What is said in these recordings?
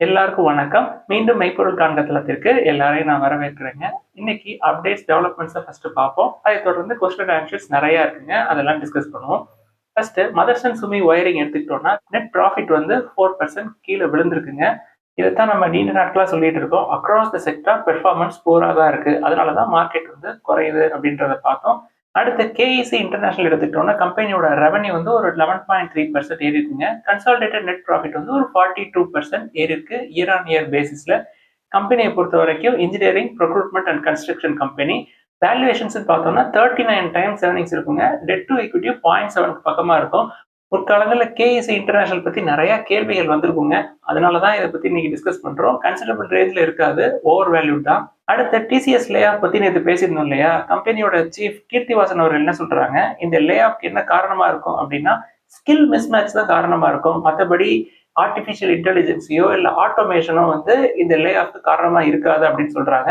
எல்லாருக்கும் வணக்கம். மீண்டும் மெய்ப்பொருள் காண்கத்தளத்திற்கு எல்லாரையும் நான் வரவேற்கிறேங்க. இன்னைக்கு அப்டேட்ஸ், டெவலப்மெண்ட்ஸை ஃபர்ஸ்ட் பார்ப்போம். அதைத் தொடர்ந்து கொஸ்டின் அண்ட் ஆன்சர்ஸ் நிறைய இருக்குங்க. அதெல்லாம் டிஸ்கஸ் பண்ணுவோம். ஃபர்ஸ்ட் மதர்சன் சுமி ஒயரிங் எடுத்துக்கிட்டோம்னா நெட் ப்ராஃபிட் வந்து 4% கீழே விழுந்திருக்குங்க. இதைத்தான் நம்ம நீண்ட நாட்களா சொல்லிட்டு இருக்கோம். அக்ராஸ் த செக்டார் பெர்ஃபார்மன்ஸ் போரா தான் இருக்கு. அதனாலதான் மார்க்கெட் வந்து குறையுது அப்படின்றத பார்த்தோம். அடுத்து கேஇசி இன்டர்நேஷனல் எடுத்துக்கிட்டோம்னா கம்பெனியோட ரெவன்யூ வந்து ஒரு 11.3% ஏறி இருக்குங்க. கன்சாலிடேட்டட் நெட் ப்ராஃபிட் வந்து ஒரு 42% ஏறி இருக்கு இயர் ஆன் இயர் பேசிஸ்ல. கம்பெனியை பொறுத்த வரைக்கும் engineering, procurement and construction company. Valuations பார்த்தோம்னா 39 டைம்ஸ் ஏர்னிங்ஸ் இருக்குங்க. டெட் டு ஈக்விட்டி 0.7 பக்கமா இருக்கும். முற்காலங்களில் கேஇசி இன்டர்நேஷனல் பத்தி நிறைய கேள்விகள் வந்திருக்குங்க. அதனாலதான் இதை பத்தி இன்னைக்கு டிஸ்கஸ் பண்றோம். கன்சிடரபிள் ரேஞ்சில் இருக்காது, ஓவர் வேல்யூ தான். அடுத்த டிசிஎஸ் லே ஆஃப் பத்தி நேற்று பேசியிருந்தோம் இல்லையா? கம்பெனியோட சீஃப் கீர்த்திவாசன் அவர்கள் என்ன சொல்றாங்க, இந்த லே ஆஃப் என்ன காரணமா இருக்கும் அப்படின்னா ஸ்கில் மிஸ்மேட்ச் தான் காரணமா இருக்கும். மற்றபடி ஆர்டிபிஷியல் இன்டெலிஜென்ஸையோ இல்ல ஆட்டோமேஷனோ வந்து இந்த லே ஆஃப்க்கு காரணமா இருக்காது அப்படின்னு சொல்றாங்க.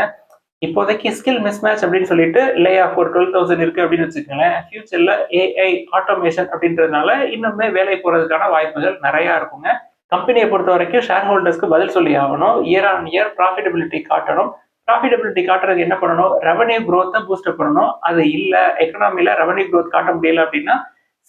இப்போதைக்கு ஸ்கில் மிஸ்மேட்ச் அப்படின்னு சொல்லிட்டு லே ஆஃப் ஒரு 12,000 இருக்கு அப்படின்னு வச்சுக்கோங்களேன். ஃபியூச்சர்ல ஏஐ ஆட்டோமேஷன் அப்படின்றதுனால இன்னுமே வேலை போறதுக்கான வாய்ப்புகள் நிறைய இருக்குங்க. கம்பெனியை பொறுத்த வரைக்கும் ஷேர் ஹோல்டர்ஸ்க்கு பதில் சொல்லி ஆகணும். இயர் ஆன் இயர் ப்ராஃபிட்டபிலிட்டி காட்டணும். ப்ராஃபிட்டபிலிட்டி காட்டுறதுக்கு என்ன பண்ணணும்? ரெவன்யூ க்ரோத்தை பூஸ்டப் பண்ணணும். அது இல்லை, எக்கனாமில ரெவன்யூ க்ரோத் காட்ட முடியல அப்படின்னா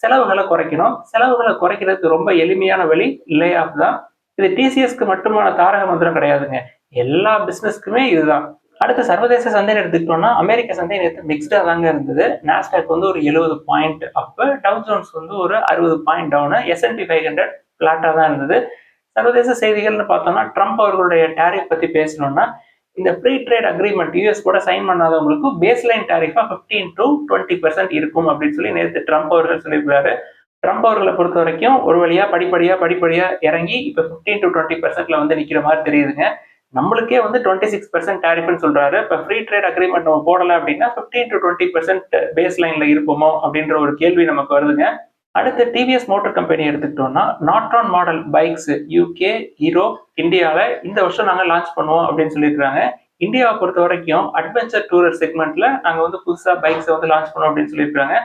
செலவுகளை குறைக்கணும். செலவுகளை குறைக்கிறதுக்கு ரொம்ப எளிமையான வழி லே ஆஃப் தான். இது டிசிஎஸ்க்கு மட்டுமான தாரக மந்திரம் கிடையாதுங்க, எல்லா பிசினஸ்க்குமே இதுதான். அடுத்த சர்வதேச சந்தைன்னு எடுத்துக்கிட்டோம்னா அமெரிக்க சந்தை நேற்று மிக்ஸ்டா தாங்க இருந்தது. நாஸ்டாக் வந்து ஒரு 70 பாயிண்ட் அப்பு, டவ் ஜோன்ஸ் வந்து ஒரு 60 பாயிண்ட் டவுனு, S&P 500 பிளாட்டா தான் இருந்தது. சர்வதேச செய்திகள்னு பார்த்தோம்னா ட்ரம்ப் அவர்களுடைய டேரிஃப் பத்தி பேசணும்னா இந்த ஃப்ரீ ட்ரேட் அக்ரிமெண்ட் யூஎஸ் கூட சைன் பண்ணாதவங்களுக்கு பேஸ்லைன் டேரிஃபா 15 to 20% இருக்கும் அப்படின்னு சொல்லி நேற்று ட்ரம்ப் அவர்கள் சொல்லியிருக்காரு. ட்ரம்ப் அவர்களை பொறுத்த வரைக்கும் ஒரு வழியா படிப்படியா இறங்கி இப்ப 15 to 20%ல வந்து நிக்கிற மாதிரி தெரியுதுங்க. நம்மளுக்கே வந்து 26% டேரிஃப்னு சொல்றாரு. இப்ப ஃப்ரீ ட்ரேட் அக்ரிமெண்ட் நம்ம போடல அப்படின்னா 15 to 20% பேஸ் லைன்ல இருப்போமோ அப்படின்ற ஒரு கேள்வி நமக்கு வருதுங்க. அடுத்து டிவிஎஸ் மோட்டார் கம்பெனி எடுத்துக்கிட்டோம்னா நாட்ரான் மாடல் பைக்ஸ் யூகே, யூரோப், இந்தியாவில் இந்த வருஷம் நாங்கள் லான்ச் பண்ணுவோம் அப்படின்னு சொல்லியிருக்காங்க. இந்தியாவை பொறுத்த வரைக்கும் அட்வென்ச்சர் டூரர் செக்மெண்ட்ல நாங்கள் வந்து புதுசாக பைக்ஸை வந்து லான்ச் பண்ணுவோம் அப்படின்னு சொல்லியிருக்காங்க.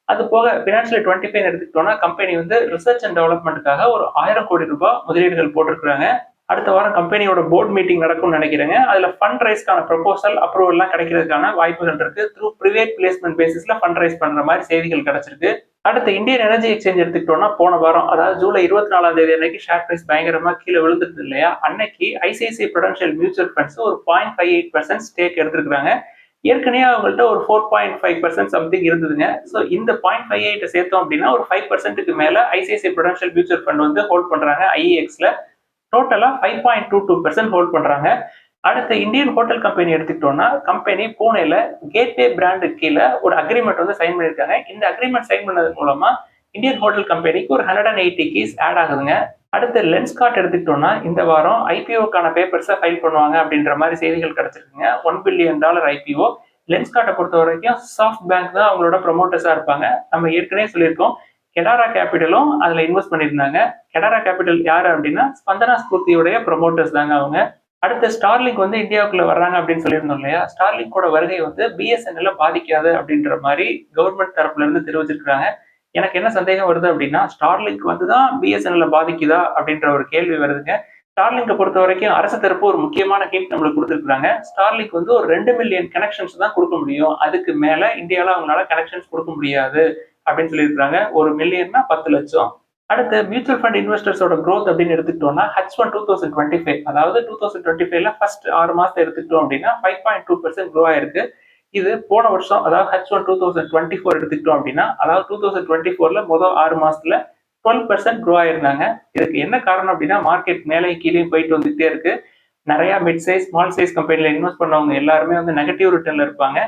அது போக ஃபினான்ஷியல் 25 எடுத்துக்கிட்டோம்னா கம்பெனி வந்து ரிசர்ச் அண்ட் டெவலப்மெண்ட்டுக்காக ஒரு 1000 கோடி ரூபாய் முதலீடுகள் போட்டிருக்காங்க. அடுத்த வாரம் கம்பெனியோட போர்ட் மீட்டிங் நடக்கும்னு நினைக்கிறேங்க. அதுல ஃபண்ட் ரைஸ்க்கான ப்ரொபோசல் அப்ரூவல் எல்லாம் கிடைக்கிறதுக்கான வாய்ப்புகள் இருக்கு. த்ரூ பிரைவேட் பிளேஸ்மெண்ட் பேசிஸ்ல ஃபண்ட் ரைஸ் பண்ற மாதிரி செய்திகள் கிடைச்சிருக்கு. அடுத்து இந்தியன் எனர்ஜி எக்ஸ்சேஞ்ச் எடுத்துக்கிட்டோம்னா போன வாரம் அதாவது ஜூலை 24ஆம் தேதி அன்னைக்கு ஷேர் பிரைஸ் பயங்கரமா கீழே விழுந்துருது இல்லையா? அன்னைக்கு ஐசிஐசிஐ ப்ரூடென்ஷியல் மியூச்சுவல் ஃபண்ட்ஸ் ஒரு 0.58% ஸ்டேக் எடுத்திருக்காங்க. ஏற்கனவே அவங்கள்ட்ட ஒரு 4.5% சம்திங் இருந்ததுங்க. ஸோ இந்த 0.58 சேர்த்தோம் அப்படின்னா ஒரு 5%க்கு மேல ஐசிஐசிஐ ப்ரூடென்ஷியல் மியூச்சுவல் ஃபண்ட் வந்து ஹோல்ட் பண்றாங்க ஐஇஎக்ஸ்ல. டோட்டலா 5.22% ஹோல்ட் பண்றாங்க. அடுத்த இந்தியன் ஹோட்டல் கம்பெனி எடுத்துக்கிட்டோம்னா கம்பெனி பூனேல கேட்வே பிராண்டு கீழே ஒரு அக்ரிமெண்ட் வந்து சைன் பண்ணியிருக்காங்க. இந்த அக்ரிமெண்ட் சைன் பண்ணது மூலமா இந்தியன் ஹோட்டல் கம்பெனிக்கு ஒரு 180 கீஸ் ஆட் ஆகுதுங்க. அடுத்து லென்ஸ்கார்ட் எடுத்துக்கிட்டோம்னா இந்த வாரம் ஐபிஓக்கான பேப்பர்ஸை ஃபைல் பண்ணுவாங்க அப்படின்ற மாதிரி செய்திகள் கிடைச்சிருக்குங்க. $1 பில்லியன் ஐபிஓ. லென்ஸ்கார்ட்டை பொறுத்த வரைக்கும் சாஃப்ட் பேங்க் தான் அவங்களோட ப்ரொமோட்டர்ஸா இருப்பாங்க. நம்ம ஏற்கனவே சொல்லியிருக்கோம், கெடாரா கேபிட்டலும் அதுல இன்வெஸ்ட் பண்ணியிருந்தாங்க. கெடாரா கேபிட்டல் யாரு அப்படின்னா ஸ்பந்தனா ஸ்பூர்த்தியுடைய ப்ரொமோட்டர்ஸ் தாங்க அவங்க. அடுத்து ஸ்டார்லிங்க் வந்து இந்தியாவுக்குள்ள வர்றாங்க அப்படின்னு சொல்லியிருந்தோம் இல்லையா? ஸ்டார்லிங்கோட வருகை வந்து பிஎஸ்என்எல் பாதிக்காது அப்படின்ற மாதிரி கவர்மெண்ட் தரப்புல இருந்து தெரிவிச்சிருக்காங்க. எனக்கு என்ன சந்தேகம் வருது அப்படின்னா ஸ்டார்லிங்க் வந்துதான் பிஎஸ்என்எல் பாதிக்குதா அப்படின்ற ஒரு கேள்வி வருதுங்க. ஸ்டார்லிங்கை பொறுத்த வரைக்கும் அரசு தரப்பு ஒரு முக்கியமான ஹிண்ட் நம்மளுக்கு கொடுத்துருக்காங்க. ஸ்டார்லிங்க் வந்து ஒரு 2 மில்லியன் கனெக்ஷன்ஸ் தான் கொடுக்க முடியும், அதுக்கு மேல இந்தியாவில் அவங்களால கனெக்ஷன்ஸ் கொடுக்க முடியாது அப்படின்னு சொல்லியிருக்காங்க. 1 மில்லியன்னா 10 லட்சம். அடுத்து மியூச்சுவல் ஃபண்ட் இன்வெஸ்டர்ஸோட க்ரோத் அப்படின்னு எடுத்துக்கிட்டோம்னா H1 2025 அதாவது 2025ல ஃபர்ஸ்ட் 6 மாசத்தை எடுத்துக்கிட்டோம் அப்படின்னா 5.2% க்ரோ ஆயிருக்கு. இது போன வருஷம் அதாவது H1 2024 எடுத்துக்கிட்டோம் அப்படின்னா அதாவது 2024ல முதல் 6 மாசத்துல 12% க்ரோ ஆயிருந்தாங்க. இதுக்கு என்ன காரணம் அப்படின்னா மார்க்கெட் மேலே கீழே போயிட்டு வந்துட்டே இருக்கு. நிறைய மிட் சைஸ், ஸ்மால் சைஸ் கம்பெனில இன்வெஸ்ட் பண்ணவங்க எல்லாருமே வந்து நெகட்டிவ் ரிட்டர்ன்ல இருப்பாங்க.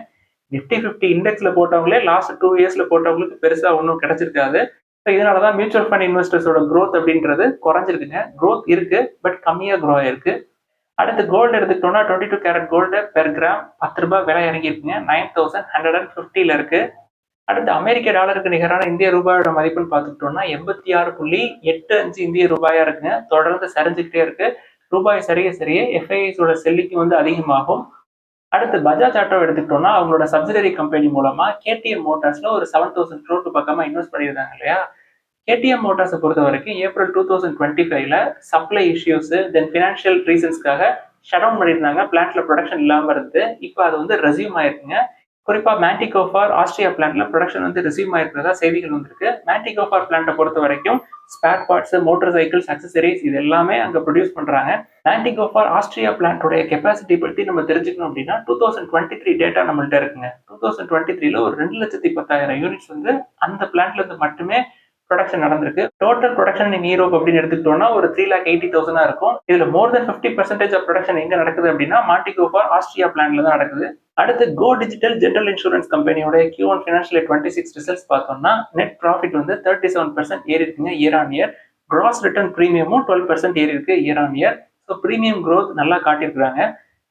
நிப்டி 50 இண்டெக்ஸ்ல போட்டவங்களே லாஸ்ட் 2 இயர்ஸ்ல போட்டவங்களுக்கு பெருசா ஒன்றும் கிடைச்சிருக்காது. இதனாலதான் மியூச்சுவல் ஃபண்ட் இன்வெஸ்டர்ஸோட க்ரோத் அப்படின்றது குறைஞ்சிருக்குங்க. க்ரோத் இருக்கு, பட் கம்மியா க்ரோ ஆயிருக்கு. அடுத்து கோல்டு எடுத்துக்கிட்டோம்னா 22 கேரட் கோல்டு பெர் கிராம் 10 ரூபாய் விலை இறங்கி இருக்குங்க. 9150ல இருக்கு. அடுத்து அமெரிக்க டாலருக்கு நிகரான இந்திய ரூபாயோட மதிப்புன்னு பார்த்துக்கிட்டோம்னா 86.85 இந்திய ரூபாயா இருக்குங்க. தொடர்ந்து சரிஞ்சுக்கிட்டே இருக்கு. ரூபாய் சரிய எஃப்ஐஎஸோட செல்லிக்கு வந்து அதிகமாகும். அடுத்து பஜாஜ் ஆட்டோ எடுத்துக்கிட்டோம்னா அவங்களோட சப்சிடரி கம்பெனி மூலமா கேடிஎம் மோட்டார்ஸ்ல ஒரு 7,000 crore பக்கமா இன்வெஸ்ட் பண்ணியிருந்தாங்க இல்லையா? கேடிஎம் மோட்டார்ஸை பொறுத்த வரைக்கும் ஏப்ரல் 2025ல சப்ளை இஷ்யூஸ் தென் ஃபினான்ஷியல் ரீசன்ஸ்க்காக ஷட் டவுன் பண்ணியிருந்தாங்க. பிளான்ட்ல ப்ரொடக்ஷன் இல்லாமல் இருந்து இப்போ அது வந்து ரெசியூம் ஆயிருக்குங்க. குறிப்பாக மேண்டிகோஃபார் ஆஸ்திரியா பிளான்ட்ல ப்ரொடக்ஷன் வந்து ரெசியூம் ஆயிருக்கிறதா செய்திகள் வந்திருக்கு. மேண்டிகோஃபார் பிளான்ட்டை பொறுத்த வரைக்கும் spare parts, motor cycles, accessories இது எல்லாமே அங்கே ப்ரொடியூஸ் பண்றாங்க. மேண்டிகோஃபார் ஆஸ்திரியா பிளான்ட்டோட கெப்பாசிட்டி பற்றி நம்ம தெரிஞ்சுக்கணும் அப்படின்னா 2023 டேட்டா நம்மள்ட்ட இருக்குங்க. 2023ல ஒரு 2,10,000 யூனிட்ஸ் வந்து அந்த பிளான்ட்ல இருந்து மட்டுமே ப்ரொடக்ஷன் நடந்திருக்கு. டோட்டல் ப்ரொடக்ஷன் இன் யூரோப் அப்படின்னு எடுத்துக்கிட்டோம்னா ஒரு 3,80,000 இருக்கும். இதுல மோர் தென் 50% ஆஃப் ப்ரொடக்ஷன் எங்க நடக்குது அப்படின்னா மாண்டிகோஃபார் ஆஸ்திரியா பிளான்ட்ல தான் நடக்குது. அடுத்து கோ டிஜிட்டல் ஜெனரல் இன்சூரன்ஸ் கம்பெனியோட Q1 ஃபினான்ஷியல் 26 ரிசல்ட்ஸ் பார்த்தோம்னா நெட் ப்ராஃபிட் வந்து 37% ஏறி இருக்குங்க year on year. Gross return பிரீமியமும் 12% ஏறி இருக்கு year on year. So premium growth நல்லா காட்டியிருக்கிறாங்க.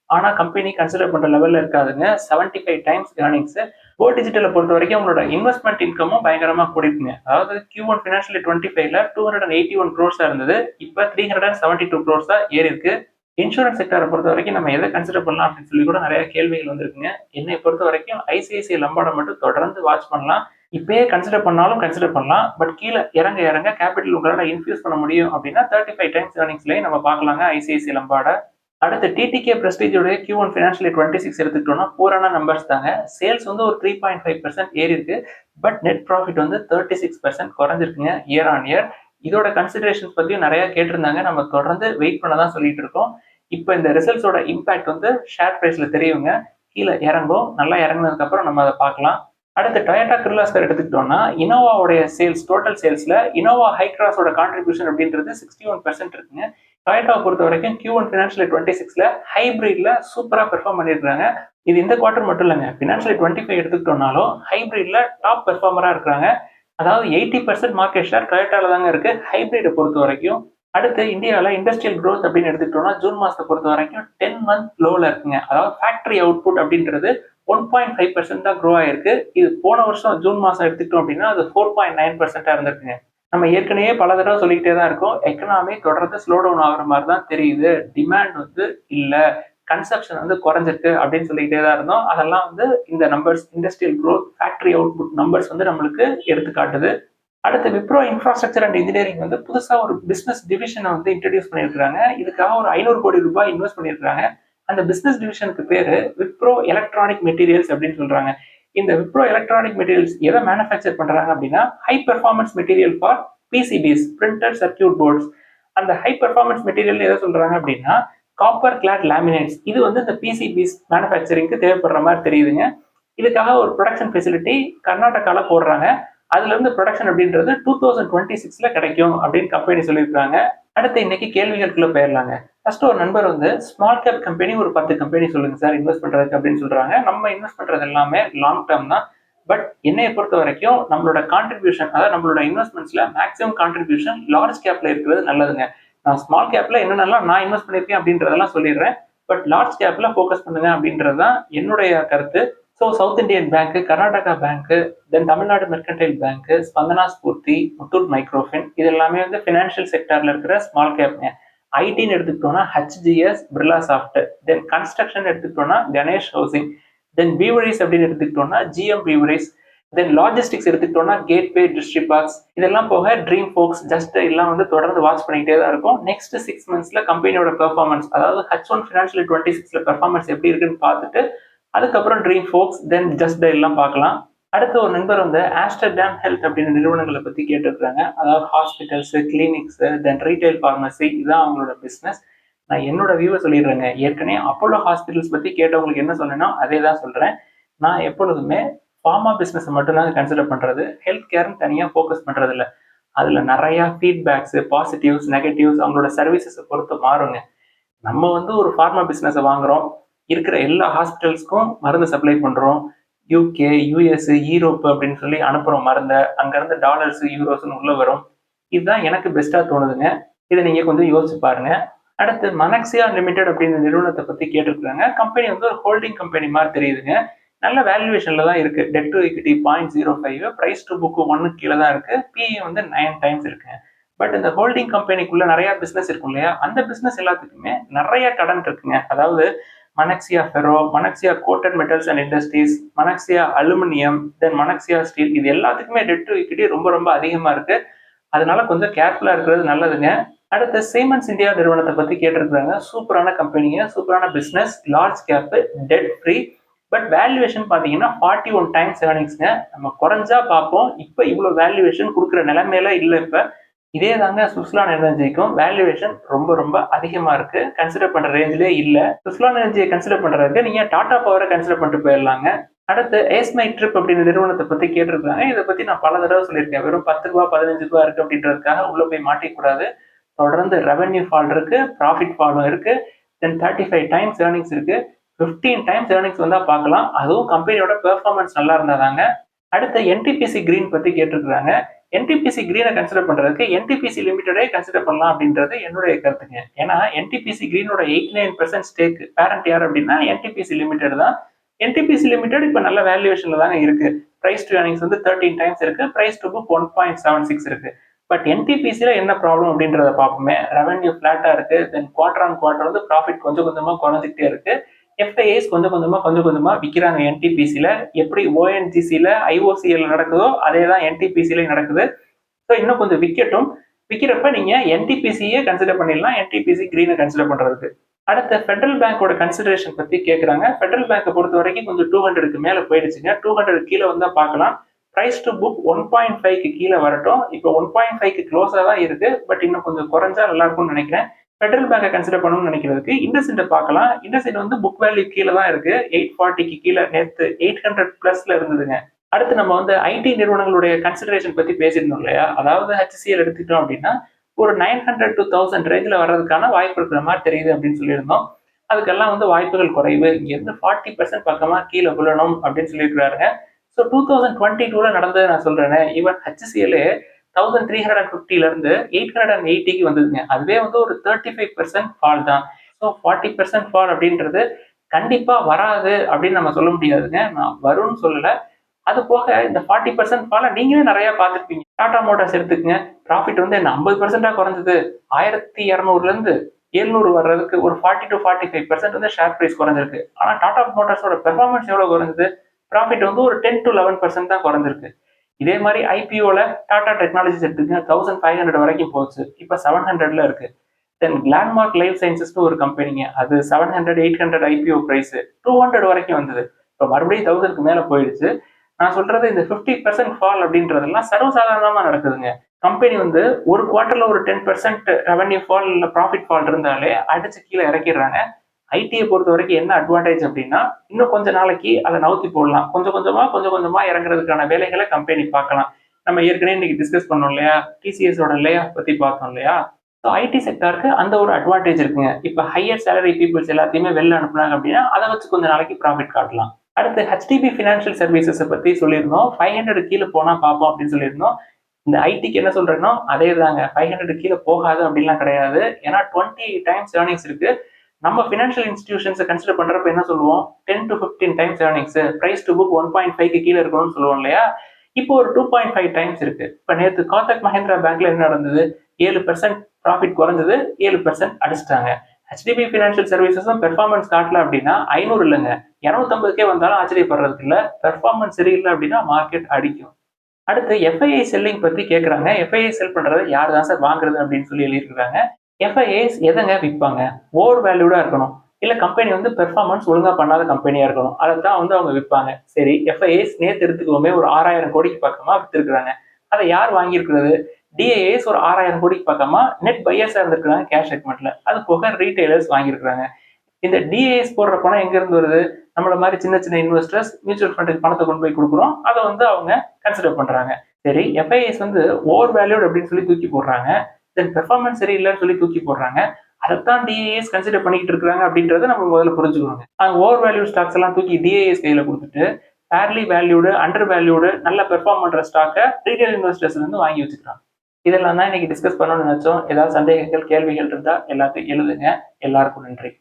ஆனா கம்பெனி கன்சிடர் பண்ற லெவல்ல இருக்காதுங்க. 75 டைம்ஸ் ஏர்னிங்ஸ். கோ டிஜிட்டலை பொறுத்த வரைக்கும் அவங்களோட இன்வெஸ்ட்மெண்ட் இன்கமும் பயங்கரமா கூடிருக்குங்க. அதாவது Q1 ஃபினான்ஷியல் 25ல 281 crores இருந்தது. இப்ப 372 crores ஏறி இருக்கு. இன்சூரன்ஸ் செக்டரை பொறுத்த வரைக்கும் நம்ம எதை கன்சிடர் பண்ணலாம் அப்படின்னு சொல்லி கூட நிறைய கேள்விகள் வந்திருக்குங்க. என்னை பொறுத்த வரைக்கும் ஐசிஐசிஐ லம்பார்டை மட்டும் தொடர்ந்து வாட்ச் பண்ணலாம். இப்பயே கன்சிடர் பண்ணாலும் கன்சிடர் பண்ணலாம். பட் கீழே இறங்க இறங்க கேபிட்டல் உங்களால இன்ஃபியூஸ் பண்ண முடியும் அப்படின்னா 35 டைம்ஸ் ஏர்னிங்ஸ்லயே நம்ம பார்க்கலாங்க ஐசிஐசிஐ லம்பார்டை. அடுத்து டிடிகே பிரஸ்டீஜோட Q1 ஃபினான்ஷியல் 26 எடுத்துக்கிட்டோம்னா பூரான நம்பர்ஸ் தாங்க. சேல்ஸ் வந்து ஒரு 3.5% ஏறி இருக்கு. பட் நெட் ப்ராஃபிட் வந்து 36% குறைஞ்சிருக்குங்க இயர் ஆன் இயர். இதோட கன்சிடரேஷன்ஸ் பத்தியும் நிறைய கேட்டிருந்தாங்க. நம்ம தொடர்ந்து வெயிட் பண்ண தான் சொல்லிட்டு இருக்கோம். இப்போ இந்த ரிசல்ட்ஸோட இம்பாக்ட் வந்து ஷேர் பிரைஸ்ல தெரியுங்க. கீழே இறங்கும். நல்லா இறங்குனதுக்கு அப்புறம் நம்ம அதை பார்க்கலாம். அடுத்து டொயோட்டா கிர்லாஸ்கர் எடுத்துக்கிட்டோம்னா இனோவாவுடைய சேல்ஸ் டோட்டல் சேல்ஸ்ல இனோவா ஹைக்ராஸோட கான்ட்ரிபியூஷன் அப்படின்றது 61% இருக்குங்க. டொயோட்டாவை பொறுத்த வரைக்கும் Q1 ஃபினான்ஷியல் 26ல ஹைபிரிட்ல சூப்பரா பெர்ஃபார்ம் பண்ணியிருக்காங்க. இது இந்த குவார்டர் மட்டும் இல்லைங்க. ஃபினான்ஷியல் 25 எடுத்துக்கிட்டோம்னாலும் ஹைபிரிட்ல டாப் பெர்ஃபார்மரா இருக்காங்க. அதாவது 80% மார்க்கெட் ஷேர் டொயோட்டால தாங்க இருக்கு ஹைபிரிட்டை பொறுத்த வரைக்கும். அடுத்து இந்தியாவில் இண்டஸ்ட்ரியல் க்ரோத் அப்படின்னு எடுத்துக்கிட்டோம்னா ஜூன் மாசத்தை பொறுத்த வரைக்கும் 10 month லோல இருக்குங்க. அதாவது ஃபேக்டரி அவுட்புட் அப்படின்றது 1.5% தான் க்ரோ ஆயிருக்கு. இது போன வருஷம் ஜூன் மாசம் எடுத்துக்கிட்டோம் அப்படின்னா அது 4.9% இருந்திருக்குங்க. நம்ம ஏற்கனவே பல தடவை சொல்லிக்கிட்டே தான் இருக்கோம். எக்கனாமி தொடர்ந்து ஸ்லோ டவுன் ஆகுற மாதிரி தான் தெரியுது. டிமாண்ட் வந்து இல்ல, கன்சப்ஷன் வந்து குறைஞ்சிருக்கு அப்படின்னு சொல்லிக்கிட்டே தான் இருந்தோம். அதெல்லாம் வந்து இந்த numbers industrial growth, factory output numbers வந்து நம்மளுக்கு எடுத்து காட்டுது. அடுத்து விப்ரோ இன்ஃப்ராஸ்ட்ரக்சர் அண்ட் இன்ஜினியரிங் வந்து புதுசா ஒரு பிசினஸ் டிவிஷனை வந்து இன்ட்ரடியூஸ் பண்ணியிருக்காங்க. இதுக்காக ஒரு 500 கோடி ரூபாய் இன்வெஸ்ட் பண்ணியிருக்காங்க. அந்த பிசினஸ் டிவிஷனுக்கு பேரு விப்ரோ எலக்ட்ரானிக் மெட்டீரியல்ஸ் அப்படின்னு சொல்றாங்க. இந்த விப்ரோ எலக்ட்ரானிக் மெட்டீரியல்ஸ் எதை மேனுஃபேக்சர் பண்றாங்க அப்படின்னா high performance material for PCBs, printer circuit boards. அந்த ஹை பெர்ஃபார்மன்ஸ் மெட்டீரியல் எதை சொல்றாங்க அப்படின்னா காப்பர் கிளாட் லேமினேட்ஸ். இது வந்து இந்த பிசிபிஸ் மேனுஃபேக்சரிங்க்கு தேவைப்படுற மாதிரி தெரியுதுங்க. இதுக்காக ஒரு ப்ரொடக்ஷன் ஃபெசிலிட்டி கர்நாடகால போடுறாங்க. அதுல இருந்து ப்ரொடக்ஷன் அப்படின்றது 2026ல கிடைக்கும் அப்படின்னு கம்பெனி சொல்லியிருக்காங்க. அடுத்து இன்னைக்கு கேள்விகளுக்குள்ள போயிடலாங்க. ஃபர்ஸ்ட் ஒரு நண்பர் வந்து ஸ்மால் கேப் கம்பெனி ஒரு 10 கம்பெனி சொல்லுங்க சார் இன்வெஸ்ட் பண்றதுக்கு அப்படின்னு சொல்றாங்க. நம்ம இன்வெஸ்ட் பண்றது எல்லாமே லாங் டேர்ம் தான். பட் என்னைய பொறுத்த வரைக்கும் நம்மளோட கான்ட்ரிபியூஷன், அதாவது நம்மளோட இன்வெஸ்ட்மெண்ட்ஸ்ல மேக்ஸிமம் கான்ட்ரிபியூஷன் லார்ஜ் கேப்ல இருக்கிறது நல்லதுங்க. நான் ஸ்மால் கேப்ல என்னென்னலாம் நான் இன்வெஸ்ட் பண்ணியிருக்கேன் அப்படின்றதெல்லாம் சொல்லிடுறேன். பட் லார்ஜ் கேப்ல ஃபோக்கஸ் பண்ணுங்க அப்படின்றது தான் என்னுடைய கருத்து. So South Indian bank, Karnataka bank, then Tamil Nadu mercantile bank, Spandana Sphoorty, Muthoot microfin இது எல்லாமே வந்து ஃபினான்ஷியல் செக்டர்ல இருக்கிற ஸ்மால் கேப்ங்க. ஐடின்னு எடுத்துக்கிட்டோம்னா HGS, பிர்லா சாஃப்ட், தென் கன்ஸ்ட்ரக்ஷன் எடுத்துக்கிட்டோம்னா கணேஷ் ஹவுசிங், தென் பீவரேஜ் அப்படின்னு எடுத்துக்கிட்டோம்னா GM பீவரேஜ், தென் லாஜிஸ்டிக்ஸ் எடுத்துக்கிட்டோம்னா கேட்வே, டிஸ்ட்ரிபாக்ஸ் இதெல்லாம் போக ட்ரீம் ஃபோக்ஸ், ஜஸ்ட் எல்லாம் வந்து தொடர்ந்து வாட்ச் பண்ணிக்கிட்டே தான் இருக்கும். நெக்ஸ்ட் 6 monthsல கம்பெனியோட பெர்ஃபார்மன்ஸ், அதாவது H1 ஃபினான்ஷியல் 26ல பெர்ஃபார்மன்ஸ் எப்படி இருக்குன்னு பார்த்துட்டு அதுக்கப்புறம் ட்ரீம் ஃபோக்ஸ், தென் ஜஸ்ட் எல்லாம் பார்க்கலாம். அடுத்து ஒரு நண்பர் வந்து ஆம்ஸ்டர்டாம் ஹெல்த் அப்படின்னு நிறுவனங்களை பத்தி கேட்டிருக்காங்க. அதாவது ஹாஸ்பிட்டல்ஸ், கிளினிக்ஸ், தென் ரீட்டைல் ஃபார்மசி இதான் அவங்களோட பிசினஸ். நான் என்னோட வியூவை சொல்லிடுறேங்க. ஏற்கனவே அப்போலோ ஹாஸ்பிட்டல்ஸ் பத்தி கேட்டவங்களுக்கு என்ன சொன்னேனோ அதே தான் சொல்றேன். நான் எப்பொழுதுமே ஃபார்மா பிசினஸ் மட்டும்தான் கன்சிடர் பண்றது. ஹெல்த் கேர்னு தனியாக ஃபோக்கஸ் பண்றது இல்லை. அதுல நிறைய ஃபீட்பேக்ஸ், பாசிட்டிவ்ஸ், நெகட்டிவ்ஸ் அவங்களோட சர்வீசஸை பொறுத்து மாறுங்க. நம்ம வந்து ஒரு ஃபார்மா பிசினஸை வாங்குறோம், இருக்கிற எல்லா ஹாஸ்பிட்டல்ஸ்க்கும் மருந்து சப்ளை பண்றோம். யூகே, யூஎஸ், யூரோப் அப்படின்னு சொல்லி அனுப்புறோம் மருந்தை. அங்கிருந்து டாலர்ஸ், யூரோஸ்ன்னு உள்ள வரும். இதுதான் எனக்கு பெஸ்டா தோணுதுங்க. இதை நீங்க கொஞ்சம் யோசிச்சு பாருங்க. அடுத்து மனக்சியா லிமிடெட் அப்படின்ற நிறுவனத்தை பத்தி கேட்டிருக்காங்க. கம்பெனி வந்து ஒரு ஹோல்டிங் கம்பெனி மாதிரி தெரியுதுங்க. நல்ல வேல்யூவேஷன்ல தான் இருக்கு. Debt to equity 0.05, price to book 1 கீழே தான் இருக்கு. பிஇ வந்து 9 டைம்ஸ் இருக்கு. பட் இந்த ஹோல்டிங் கம்பெனிக்குள்ள நிறைய பிசினஸ் இருக்கும் இல்லையா, அந்த பிசினஸ் எல்லாத்துக்குமே நிறைய கடன் இருக்குங்க. அதாவது Manaksia ferro, Manaksia coated metals and industries, Manaksia aluminium, then Manaksia steel இது எல்லாத்துக்குமே டெட் டு ஈக்விட்டி ரொம்ப ரொம்ப அதிகமா இருக்கு. அதனால கொஞ்சம் கேர்ஃபுல்லா இருக்கிறது நல்லதுங்க. அடுத்து சீமென்ஸ் இந்தியா நிறுவனத்தை பத்தி கேட்டிருக்காங்க. சூப்பரான கம்பெனிங்க, சூப்பரான business, large cap, dead free. But valuation பாத்தீங்கன்னா 41 டைம்ஸ் ஏர்னிங்ஸ்ங்க. நம்ம குறைஞ்சா பார்ப்போம். இப்ப இவ்வளவு வேல்யூவேஷன் கொடுக்குற நிலைமையில இல்ல இப்ப. இதே தாங்க சுஸ்லான் எனர்ஜிக்கும் வேல்யூவேஷன் ரொம்ப ரொம்ப அதிகமா இருக்கு. கன்சிடர் பண்ற ரேஞ்சிலே இல்ல. சுஸ்லான் எனர்ஜியை கன்சிடர் பண்றதுக்கு நீங்க டாடா பவரை கன்சிடர் பண்ணிட்டு போயிடலாங்க. அடுத்து ஏஸ்மை ட்ரிப் அப்படின்னு நிறுவனத்தை பத்தி கேட்டிருக்காங்க. இதை பத்தி நான் பல தடவை சொல்லியிருக்கேன். வெறும் 10 ரூபா 15 ரூபா இருக்கு அப்படின்றதுக்காக உள்ள போய் மாட்டிக்கூடாது. தொடர்ந்து ரெவென்யூ ஃபால் இருக்கு, ப்ராஃபிட் ஃபாலும் இருக்கு, தென் 35 டைம்ஸ் ஏர்னிங்ஸ் இருக்கு, 15 டைம்ஸ் ஏர்னிங்ஸ் வந்தா பார்க்கலாம். அதுவும் கம்பெனியோட பெர்ஃபார்மன்ஸ் நல்லா இருந்தாதாங்க. அடுத்து என்டிபிசி கிரீன் பத்தி கேட்டிருக்காங்க. என்டிபிசி கிரீனை கன்சிடர் பண்றதுக்கு என்டிபிசி லிமிடெடே கன்சிடர் பண்ணலாம் அப்படின்றது என்னுடைய கருத்துங்க. ஏன்னா என்டிபிசி கிரீனோட 89% ஸ்டேக் பேரண்ட் யார் அப்படின்னா என்டிபிசி லிமிடெட் தான். என்டிபிசி லிமிடெட் இப்ப நல்ல வேல்யூவேஷன்ல தாங்க இருக்கு. பிரைஸ் டு ஏர்னிங்ஸ் வந்து 13 டைம்ஸ் இருக்கு, பிரைஸ் டு புக் 1.76 இருக்கு. பட் என்டிபிசில என்ன ப்ராப்ளம் அப்படின்றத பார்ப்போமே. ரெவென்யூ ஃபிளாட்டா இருக்கு, தென் குவார்டர் ஆன் குவார்டர் வந்து ப்ராஃபிட் கொஞ்சம் கொஞ்சமா குறைஞ்சிக்கிட்டே இருக்கு. எஃப்ஐஏஸ் கொஞ்சம் கொஞ்சமா விற்கிறாங்க என்டிபிசில. எப்படி ஓஎன்ஜிசில ஐஓசிஎல் நடக்குதோ அதே தான் என்டிபிசில நடக்குது. ஸோ இன்னும் கொஞ்சம் விற்கட்டும். விற்கிறப்ப நீங்க என்டிபிசியே கன்சிடர் பண்ணிடலாம், என்டிபிசி கிரீனை கன்சிடர் பண்றதுக்கு. அடுத்த ஃபெடரல் பேங்கோட கன்சிடரேஷன் பத்தி கேட்கறாங்க. ஃபெடரல் பேங்கை பொறுத்த வரைக்கும் கொஞ்சம் 200க்கு மேல போயிடுச்சுங்க. 200 கீழே வந்தா பார்க்கலாம். பிரைஸ் டு புக் 1.5க்கு கீழே வரட்டும். இப்போ 1.5க்கு க்ளோஸா தான் இருக்கு. பட் இன்னும் கொஞ்சம் குறைஞ்சா நல்லா இருக்கும்னு நினைக்கிறேன். ஃபெடரல் பேங்கை கன்சிடர் பண்ணணும்னு நினைக்கிறதுக்கு இண்டஸ்இண்டை பார்க்கலாம். இண்டஸ்இண்ட் வந்து புக் வேல்யூ கீழே தான் இருக்கு. 840க்கு கீழே, நேற்று 800 பிளஸ்ல இருந்ததுங்க. அடுத்து நம்ம வந்து ஐடி நிறுவனங்களுடைய கன்சிடரேஷன் பத்தி பேசியிருந்தோம் இல்லையா? அதாவது ஹெச்சிஎல் எடுத்துக்கிட்டோம் அப்படின்னா ஒரு 900 to 1000 ரேஞ்சில் வர்றதுக்கான வாய்ப்பு இருக்கிற மாதிரி தெரியுது அப்படின்னு சொல்லியிருந்தோம். அதுக்கெல்லாம் வந்து வாய்ப்புகள் குறைவு. இங்கிருந்து 40% பக்கமா கீழே விழணும் அப்படின்னு சொல்லியிருக்கிறாருங்க. ஸோ 2022ல நடந்தது நான் சொல்றேனே, ஈவன் ஹெச்சிஎல் 1350ல இருந்து 880க்கு வந்ததுங்க. அதுவே வந்து ஒரு 35% ஃபால் தான். ஸோ 40% ஃபால் அப்படின்றது கண்டிப்பா வராது அப்படின்னு நம்ம சொல்ல முடியாதுங்க. நான் வரும்னு சொல்லல. அது போக இந்த 40% ஃபால நீங்களே நிறைய பார்த்துருப்பீங்க. டாடா மோட்டார்ஸ் எடுத்துக்கங்க. ப்ராஃபிட் வந்து என்ன 50%ஆ குறைஞ்சது. 1200ல இருந்து 700 வர்றதுக்கு ஒரு 40 to 45% வந்து ஷேர் பிரைஸ் குறைஞ்சிருக்கு. ஆனா டாடா மோட்டார்ஸோட பெர்ஃபார்மன்ஸ் எவ்வளவு குறைஞ்சது? ப்ராஃபிட் வந்து ஒரு 10 to 11% தான் குறைஞ்சிருக்கு. இதே மாதிரி ஐபிஓல டாடா டெக்னாலஜிஸ் எடுத்துக்கங்க. 1500 வரைக்கும் போச்சு. இப்போ 700ல இருக்கு. தென் கிளான்மார்க் லைஃப் சயின்சஸ்னு ஒரு கம்பெனிங்க. அது 700 800 ஐபிஓ பிரைஸ் 200 வரைக்கும் வந்தது. இப்போ மறுபடியும் 1000க்கு மேல போயிடுச்சு. நான் சொல்றது இந்த 50% ஃபால் அப்படின்றதெல்லாம் சர்வசாதாரணமா நடக்குதுங்க. கம்பெனி வந்து ஒரு குவார்டர்ல ஒரு 10% ரெவன்யூ ஃபால் இல்ல ப்ராஃபிட் ஃபால் இருந்தாலே அடிச்சு கீழே இறக்கிடுறாங்க. ஐடியை பொறுத்த வரைக்கும் என்ன அட்வான்டேஜ் அப்படின்னா இன்னும் கொஞ்ச நாளைக்கு அதை நவுத்தி போடலாம். கொஞ்சம் கொஞ்சமா இறங்குறதுக்கான வேலைகளை கம்பெனி பார்க்கலாம். நம்ம ஏற்கனவே இன்னைக்கு டிஸ்கஸ் பண்ணோம் இல்லையா? டிசிஎஸோட லே ஆஃப் பத்தி பார்த்தோம் இல்லையா? ஸோ ஐடி செக்டாருக்கு அந்த ஒரு அட்வான்டேஜ் இருக்குங்க. இப்போ ஹையர் சேலரி பீப்புள்ஸ் எல்லாத்தையுமே வெளில அனுப்புனாங்க அப்படின்னா அதை வச்சு கொஞ்ச நாளைக்கு ப்ராஃபிட் காட்டலாம். அடுத்து ஹெச்டிபி ஃபினான்ஷியல் சர்வீசஸ் பத்தி சொல்லியிருந்தோம். 500 கீழே போனா பார்ப்போம் அப்படின்னு சொல்லியிருந்தோம். இந்த ஐடிக்கு என்ன சொல்றேனோ அதே தாங்க. 500 கீழே போகாது அப்படின்லாம் கிடையாது. ஏன்னா 28 டைம்ஸ் ஏர்னிங்ஸ் இருக்கு. நம்ம ஃபினான்ஷியல் இன்ஸ்டிடியூஷன்ஸை கன்சிடர் பண்றப்ப என்ன சொல்லுவோம்? 10 to 15 times earnings, price to book 1.5க்கு கீழே இருக்கணும்னு சொல்லுவோம் இல்லையா? இப்போ ஒரு 2.5 டைம்ஸ் இருக்கு. இப்போ நேற்று காத்தக் மஹிந்திரா பேங்க்ல என்ன நடந்தது? 7% ப்ராஃபிட் குறைஞ்சது, 7% அடிச்சிட்டாங்க. ஹெச்டிபி ஃபினான்ஷியல் சர்வீசஸும் பெர்ஃபார்மன்ஸ் காட்டல அப்படின்னா 500 இல்லைங்க 250க்கே வந்தாலும் ஆச்சரியப்படுறதுக்கு இல்லை. பெர்ஃபார்மன்ஸ் சரியில்லை அப்படின்னா மார்க்கெட் அடிக்கும். அடுத்து எஃப்ஐஐ செல்லிங் பத்தி கேட்கறாங்க. எஃப்ஐஐ செல் பண்றது யார் தான் சார் வாங்குறது அப்படின்னு சொல்லி எழுதியிருக்காங்க. எஃப்ஐஐஸ் எதங்க விற்பாங்க? ஓவர் வேல்யூடா இருக்கணும், இல்ல கம்பெனி வந்து பெர்ஃபார்மன்ஸ் ஒழுங்கா பண்ணாத கம்பெனியா இருக்கணும். அதைத்தான் வந்து அவங்க விற்பாங்க. சரி, எஃப்ஐஐஸ் நேற்று எடுத்துக்கோமே ஒரு 6000 கோடிக்கு பக்கமா வித்திருக்கிறாங்க. அதை யார் வாங்கியிருக்கிறது? டிஐஏஸ் ஒரு 6000 கோடிக்கு பக்கமா நெட் பையர்ஸா இருந்திருக்காங்க கேஷ் செக்மெண்ட்ல. அது போக ரீட்டைலர்ஸ் வாங்கியிருக்காங்க. இந்த டிஐஎஸ் போடுற பணம் எங்க இருந்து வருது? நம்மள மாதிரி சின்ன சின்ன இன்வெஸ்டர்ஸ் மியூச்சுவல் ஃபண்டுக்கு பணத்தை கொண்டு போய் கொடுக்குறோம். அதை வந்து அவங்க கன்சிடர் பண்றாங்க. சரி, எஃப்ஐஎஸ் வந்து ஓவர் வேல்யூட் அப்படின்னு சொல்லி தூக்கி போடுறாங்க. தென் பெர்ஃபார்மன்ஸ் சரியில்லைன்னு சொல்லி தூக்கி போடுறாங்க. அதைத்தான் டிஐஎஸ் கன்சிடர் பண்ணிக்கிட்டு இருக்காங்க அப்படின்றத நம்ம முதல்ல புரிஞ்சுக்கணும். ஓவர் வேல்யூ ஸ்டாக்ஸ் எல்லாம் தூக்கி டிஐஎஸ் கையில கொடுத்துட்டு ஃபேர்லி வேல்யூடு, அண்டர் வேல்யூடு, நல்ல பெர்ஃபார்ம் பண்ற ஸ்டாக்கை ரீட்டைல் இன்வெஸ்டர்ஸ் இருந்து வாங்கி வச்சுக்கிறாங்க. இதெல்லாம் தான் இன்னைக்கு டிஸ்கஸ் பண்ணணும்னு நினைச்சோம். ஏதாவது சந்தேகங்கள், கேள்விகள் இருந்தா எல்லாத்தையும் எழுதுங்க. எல்லாருக்கும் நன்றி.